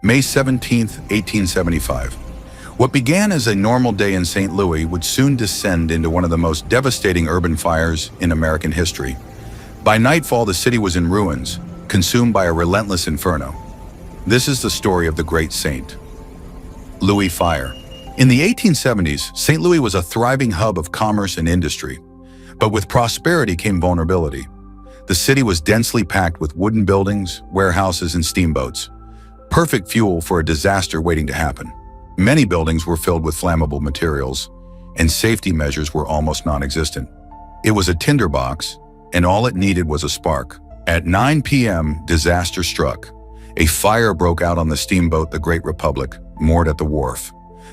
May 17, 1875. What began as a normal day in St. Louis would soon descend into one of the most devastating urban fires in American history. By nightfall, the city was in ruins, consumed by a relentless inferno. This is the story of the great St. Louis fire. In the 1870s, St. Louis was a thriving hub of commerce and industry. But with prosperity came vulnerability. The city was densely packed with wooden buildings, warehouses, and steamboats. Perfect fuel for a disaster waiting to happen. Many buildings were filled with flammable materials, and safety measures were almost non-existent. It was a tinderbox, and all it needed was a spark. At 9 p.m., disaster struck. A fire broke out on the steamboat the Great Republic, moored at the wharf.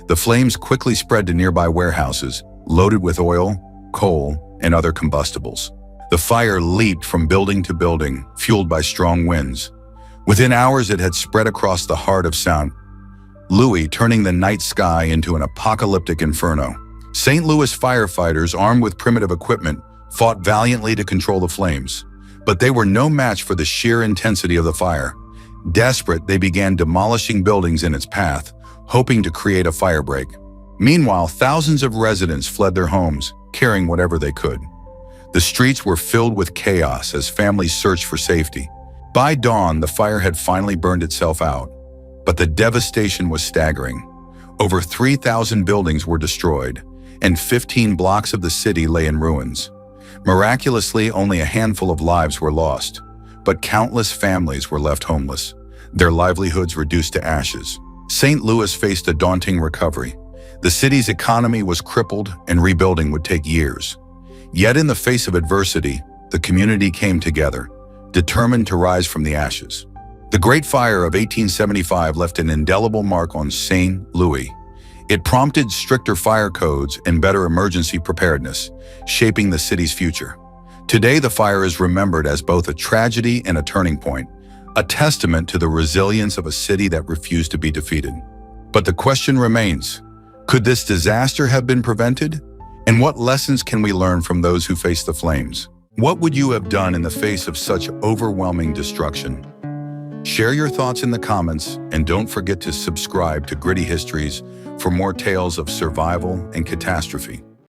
The flames quickly spread to nearby warehouses, loaded with oil, coal, and other combustibles. The fire leaped from building to building, fueled by strong winds. Within hours, it had spread across the heart of St. Louis, turning the night sky into an apocalyptic inferno. St. Louis firefighters, armed with primitive equipment, fought valiantly to control the flames. But they were no match for the sheer intensity of the fire. Desperate, they began demolishing buildings in its path, hoping to create a firebreak. Meanwhile, thousands of residents fled their homes, carrying whatever they could. The streets were filled with chaos as families searched for safety. By dawn, the fire had finally burned itself out, but the devastation was staggering. Over 3,000 buildings were destroyed, and 15 blocks of the city lay in ruins. Miraculously, only a handful of lives were lost, but countless families were left homeless, their livelihoods reduced to ashes. St. Louis faced a daunting recovery. The city's economy was crippled, and rebuilding would take years. Yet in the face of adversity, the community came together, determined to rise from the ashes. The Great Fire of 1875 left an indelible mark on St. Louis. It prompted stricter fire codes and better emergency preparedness, shaping the city's future. Today, the fire is remembered as both a tragedy and a turning point, a testament to the resilience of a city that refused to be defeated. But the question remains, could this disaster have been prevented? And what lessons can we learn from those who faced the flames? What would you have done in the face of such overwhelming destruction? Share your thoughts in the comments, and don't forget to subscribe to Gritty Histories for more tales of survival and catastrophe.